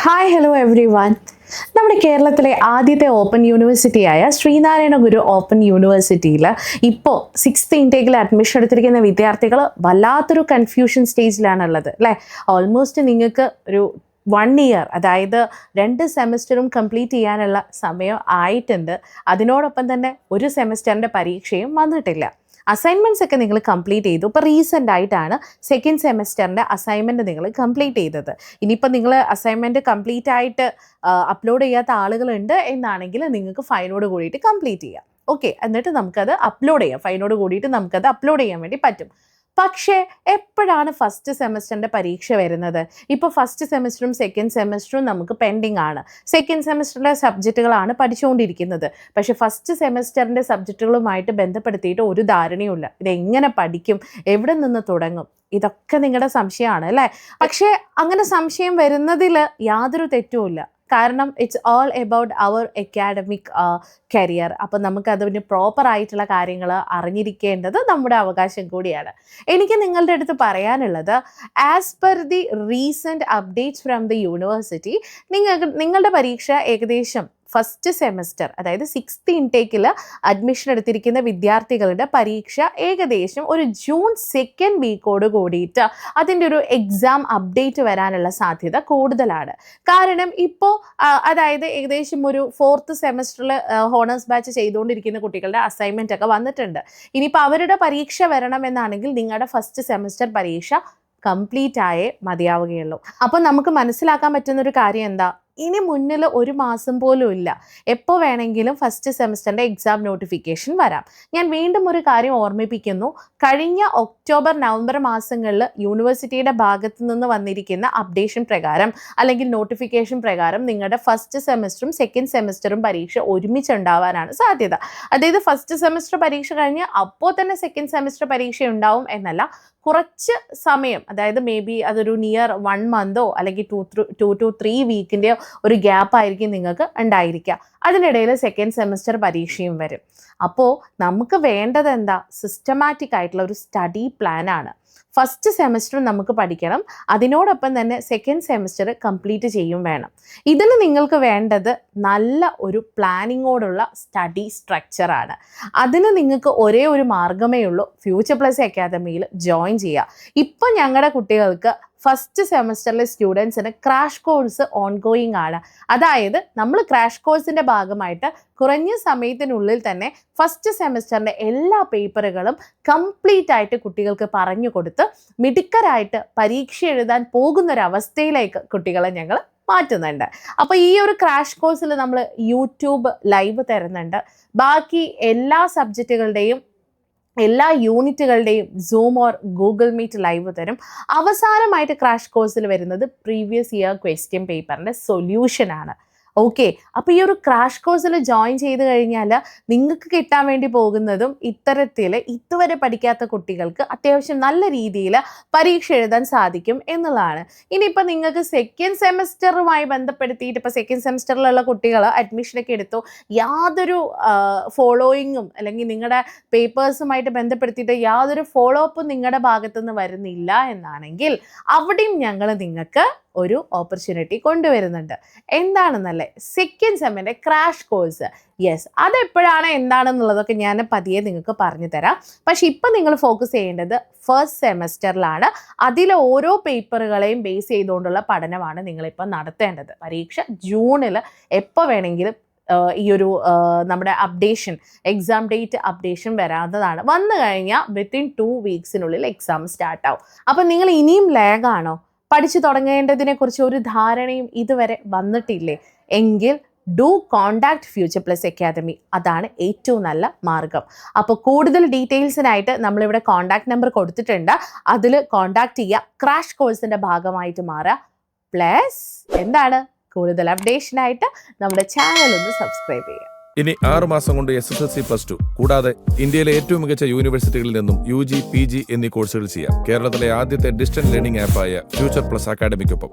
Hi hello every one. നമ്മുടെ കേരളത്തിലെ ആദ്യത്തെ ഓപ്പൺ യൂണിവേഴ്സിറ്റിയായ ശ്രീനാരായണ ഗുരു ഓപ്പൺ യൂണിവേഴ്സിറ്റിയിൽ ഇപ്പോൾ 6th ഇൻടേക്കിൽ അഡ്മിഷൻ എടുത്തിരിക്കുന്ന വിദ്യാർത്ഥികൾ വല്ലാത്തൊരു കൺഫ്യൂഷൻ സ്റ്റേജിലാണുള്ളത് അല്ലേ. ഓൾമോസ്റ്റ് നിങ്ങൾക്ക് ഒരു 1 ഇയർ, അതായത് 2 സെമസ്റ്ററും കംപ്ലീറ്റ് ചെയ്യാനുള്ള സമയം ആയിട്ടുണ്ട്. അതിനോടൊപ്പം തന്നെ ഒരു സെമസ്റ്ററിൻ്റെ പരീക്ഷയും വന്നിട്ടില്ല. അസൈൻമെൻറ്റ്സ് ഒക്കെ നിങ്ങൾ കംപ്ലീറ്റ് ചെയ്തു. ഇപ്പോൾ റീസെൻ്റ് ആയിട്ടാണ് 2nd സെമസ്റ്ററിൻ്റെ അസൈൻമെൻറ്റ് നിങ്ങൾ കംപ്ലീറ്റ് ചെയ്തത്. ഇനിയിപ്പോൾ നിങ്ങൾ അസൈൻമെൻറ്റ് കംപ്ലീറ്റ് ആയിട്ട് അപ്ലോഡ് ചെയ്യാത്ത ആളുകളുണ്ട് എന്നാണെങ്കിൽ നിങ്ങൾക്ക് ഫൈനോട് കൂടിയിട്ട് കംപ്ലീറ്റ് ചെയ്യാം. ഓക്കെ, എന്നിട്ട് നമുക്കത് അപ്ലോഡ് ചെയ്യാം. ഫൈനോട് കൂടിയിട്ട് നമുക്കത് അപ്ലോഡ് ചെയ്യാൻ വേണ്ടി പറ്റും. പക്ഷേ എപ്പോഴാണ് ഫസ്റ്റ് സെമസ്റ്ററിൻ്റെ പരീക്ഷ വരുന്നത്? ഇപ്പോൾ ഫസ്റ്റ് സെമസ്റ്ററും 2nd സെമസ്റ്ററും നമുക്ക് പെൻഡിങ് ആണ്. 2nd സെമസ്റ്ററിലെ സബ്ജക്റ്റുകളാണ് പഠിച്ചുകൊണ്ടിരിക്കുന്നത്. പക്ഷേ ഫസ്റ്റ് സെമസ്റ്ററിൻ്റെ സബ്ജക്റ്റുകളുമായിട്ട് ബന്ധപ്പെടുത്തിയിട്ട് ഒരു ധാരണയുമില്ല. ഇതെങ്ങനെ പഠിക്കും, എവിടെ നിന്ന് തുടങ്ങും? ഇതൊക്കെ നിങ്ങളുടെ സംശയമാണ് അല്ലേ. പക്ഷേ അങ്ങനെ സംശയം വരുന്നതിൽ യാതൊരു തെറ്റുമില്ല. കാരണം it's all about our academic career. അപ്പോൾ നമുക്കതിന് പ്രോപ്പറായിട്ടുള്ള കാര്യങ്ങൾ അറിഞ്ഞിരിക്കേണ്ടത് നമ്മുടെ അവകാശം കൂടിയാണ്. എനിക്ക് നിങ്ങളുടെ അടുത്ത് പറയാനുള്ളത്, as per the recent updates from the university, നിങ്ങളുടെ പരീക്ഷ ഏകദേശം ഫസ്റ്റ് സെമസ്റ്റർ, അതായത് 6th ഇൻടേക്കിൽ അഡ്മിഷൻ എടുത്തിരിക്കുന്ന വിദ്യാർത്ഥികളുടെ പരീക്ഷ ഏകദേശം ഒരു ജൂൺ 2nd വീക്കോട് കൂടിയിട്ട് അതിൻ്റെ ഒരു എക്സാം അപ്ഡേറ്റ് വരാനുള്ള സാധ്യത കൂടുതലാണ്. കാരണം ഇപ്പോൾ അതായത് ഏകദേശം ഒരു 4th സെമസ്റ്ററിൽ ഹോണേഴ്സ് ബാച്ച് ചെയ്തുകൊണ്ടിരിക്കുന്ന കുട്ടികളുടെ അസൈൻമെൻ്റ് ഒക്കെ വന്നിട്ടുണ്ട്. ഇനിയിപ്പോൾ അവരുടെ പരീക്ഷ വരണമെന്നാണെങ്കിൽ നിങ്ങളുടെ ഫസ്റ്റ് സെമസ്റ്റർ പരീക്ഷ കംപ്ലീറ്റ് ആയേ മതിയാവുകയുള്ളൂ. അപ്പോൾ നമുക്ക് മനസ്സിലാക്കാൻ പറ്റുന്നൊരു കാര്യം എന്താ, ഇനി മുന്നിൽ 1 മാസം പോലും ഇല്ല. എപ്പോൾ വേണമെങ്കിലും ഫസ്റ്റ് സെമസ്റ്ററിൻ്റെ എക്സാം നോട്ടിഫിക്കേഷൻ വരാം. ഞാൻ വീണ്ടും ഒരു കാര്യം ഓർമ്മിപ്പിക്കുന്നു. കഴിഞ്ഞ ഒക്ടോബർ നവംബർ മാസങ്ങളിൽ യൂണിവേഴ്സിറ്റിയുടെ ഭാഗത്തു നിന്ന് വന്നിരിക്കുന്ന അപ്ഡേഷൻ പ്രകാരം അല്ലെങ്കിൽ നോട്ടിഫിക്കേഷൻ പ്രകാരം നിങ്ങളുടെ ഫസ്റ്റ് സെമസ്റ്ററും 2nd സെമസ്റ്ററും പരീക്ഷ ഒരുമിച്ചുണ്ടാവാനാണ് സാധ്യത. അതായത് ഫസ്റ്റ് സെമസ്റ്റർ പരീക്ഷ കഴിഞ്ഞ് അപ്പോൾ തന്നെ 2nd സെമസ്റ്റർ പരീക്ഷ ഉണ്ടാവും എന്നല്ല, കുറച്ച് സമയം, അതായത് മേ ബി അതൊരു നിയർ 1 മന്തോ അല്ലെങ്കിൽ 2 to 3 വീക്കിൻ്റെയോ ഒരു ഗ്യാപ്പ് ആയിരിക്കും നിങ്ങൾക്ക് ഉണ്ടായിരിക്കുക. അതിനിടയിൽ 2nd സെമസ്റ്റർ പരീക്ഷയും വരും. അപ്പോൾ നമുക്ക് വേണ്ടത് എന്താ, സിസ്റ്റമാറ്റിക് ആയിട്ടുള്ള ഒരു സ്റ്റഡി പ്ലാനാണ്. ഫസ്റ്റ് സെമസ്റ്റർ നമുക്ക് പഠിക്കണം, അതിനോടൊപ്പം തന്നെ 2nd സെമസ്റ്റർ കംപ്ലീറ്റ് ചെയ്യും വേണം. ഇതിന് നിങ്ങൾക്ക് വേണ്ടത് നല്ല ഒരു പ്ലാനിങ്ങോടുള്ള സ്റ്റഡി സ്ട്രക്ചറാണ്. അതിന് നിങ്ങൾക്ക് ഒരേ ഒരു മാർഗ്ഗമേ ഉള്ളൂ, ഫ്യൂച്ചർ പ്ലസ് അക്കാദമിയിൽ ജോയിൻ ചെയ്യുക. ഇപ്പം ഞങ്ങളുടെ കുട്ടികൾക്ക് ഫസ്റ്റ് സെമസ്റ്ററിലെ സ്റ്റുഡൻസിന് ക്രാഷ് കോഴ്സ് ഓൺഗോയിങ് ആണ്. അതായത് നമ്മൾ ക്രാഷ് കോഴ്സിൻ്റെ ഭാഗമായിട്ട് കുറഞ്ഞ സമയത്തിനുള്ളിൽ തന്നെ ഫസ്റ്റ് സെമസ്റ്ററിൻ്റെ എല്ലാ പേപ്പറുകളും കംപ്ലീറ്റ് ആയിട്ട് കുട്ടികൾക്ക് പറഞ്ഞു കൊടുത്ത് മിടുക്കരായിട്ട് പരീക്ഷ എഴുതാൻ പോകുന്നൊരവസ്ഥയിലേക്ക് കുട്ടികളെ ഞങ്ങൾ മാറ്റുന്നുണ്ട്. അപ്പോൾ ഈ ഒരു ക്രാഷ് കോഴ്സിൽ നമ്മൾ യൂട്യൂബ് ലൈവ് തരുന്നുണ്ട്. ബാക്കി എല്ലാ സബ്ജക്റ്റുകളുടെയും എല്ലാ യൂണിറ്റുകളുടെയും zoom or Google meet live തരും. അവസാനമായിട്ട് ക്രാഷ് കോഴ്സിൽ വരുന്നത് പ്രീവിയസ് ഇയർ ക്വസ്റ്റ്യൻ പേപ്പറിൻ്റെ സൊല്യൂഷനാണ്. ഓക്കെ, അപ്പോൾ ഈ ഒരു ക്രാഷ് കോഴ്സിൽ ജോയിൻ ചെയ്ത് കഴിഞ്ഞാൽ നിങ്ങൾക്ക് കിട്ടാൻ വേണ്ടി പോകുന്നതും ഇത്തരത്തിൽ ഇതുവരെ പഠിക്കാത്ത കുട്ടികൾക്ക് അത്യാവശ്യം നല്ല രീതിയിൽ പരീക്ഷ എഴുതാൻ സാധിക്കും എന്നുള്ളതാണ്. ഇനിയിപ്പോൾ നിങ്ങൾക്ക് 2nd സെമസ്റ്ററുമായി ബന്ധപ്പെടുത്തിയിട്ട് ഇപ്പോൾ 2nd സെമസ്റ്ററിലുള്ള കുട്ടികൾ അഡ്മിഷനൊക്കെ എടുത്തു, യാതൊരു ഫോളോയിങ്ങും അല്ലെങ്കിൽ നിങ്ങളുടെ പേപ്പേഴ്സുമായിട്ട് ബന്ധപ്പെടുത്തിയിട്ട് യാതൊരു ഫോളോ അപ്പും നിങ്ങളുടെ ഭാഗത്തുനിന്ന് വരുന്നില്ല എന്നാണെങ്കിൽ അവിടെയും ഞങ്ങൾ നിങ്ങൾക്ക് ഒരു ഓപ്പർച്യൂണിറ്റി കൊണ്ടുവരുന്നുണ്ട്. എന്താണെന്നല്ലേ, 2nd സെമ്മിൻ്റെ ക്രാഷ് കോഴ്സ്. യെസ്, അതെപ്പോഴാണ് എന്താണെന്നുള്ളതൊക്കെ ഞാൻ പതിയെ നിങ്ങൾക്ക് പറഞ്ഞു തരാം. പക്ഷെ ഇപ്പം നിങ്ങൾ ഫോക്കസ് ചെയ്യേണ്ടത് ഫസ്റ്റ് സെമസ്റ്ററിലാണ്. അതിലെ ഓരോ പേപ്പറുകളെയും ബേസ് ചെയ്തുകൊണ്ടുള്ള പഠനമാണ് നിങ്ങളിപ്പോൾ നടത്തേണ്ടത്. പരീക്ഷ ജൂണിൽ എപ്പോൾ വേണമെങ്കിലും ഈ ഒരു നമ്മുടെ അപ്ഡേഷൻ, എക്സാം ഡേറ്റ് അപ്ഡേഷൻ വരാവുന്നതാണ്. വന്നു കഴിഞ്ഞാൽ വിത്തിൻ 2 വീക്സിനുള്ളിൽ എക്സാം സ്റ്റാർട്ടാവും. അപ്പോൾ നിങ്ങൾ ഇനിയും ലാഗാണോ, പഠിച്ചു തുടങ്ങേണ്ടതിനെക്കുറിച്ച് ഒരു ധാരണയും ഇതുവരെ വന്നിട്ടില്ലേ എങ്കിൽ do contact future plus academy. അതാണ് ഏറ്റവും നല്ല മാർഗം. അപ്പോൾ കൂടുതൽ ഡീറ്റെയിൽസിനായിട്ട് നമ്മളിവിടെ കോണ്ടാക്ട് നമ്പർ കൊടുത്തിട്ടുണ്ട്, അതിൽ കോണ്ടാക്ട് ചെയ്യുക. ക്രാഷ് കോഴ്സിൻ്റെ ഭാഗമായിട്ട് മാറുക. പ്ലസ് എന്താണ്, കൂടുതൽ അപ്ഡേഷനായിട്ട് നമ്മുടെ ചാനൽ ഒന്ന് സബ്സ്ക്രൈബ് ചെയ്യുക. ഇനി 6 മാസം കൊണ്ട് SSLC+2 കൂടാതെ ഇന്ത്യയിലെ ഏറ്റവും മികച്ച യൂണിവേഴ്സിറ്റികളിൽ നിന്നും UG, PG എന്നീ കോഴ്സുകൾ ചെയ്യാം. കേരളത്തിലെ ആദ്യത്തെ ഡിസ്റ്റൻസ് ലേണിംഗ് ആപ്പായ ഫ്യൂച്ചർ പ്ലസ് അക്കാഡമിക്കൊപ്പം.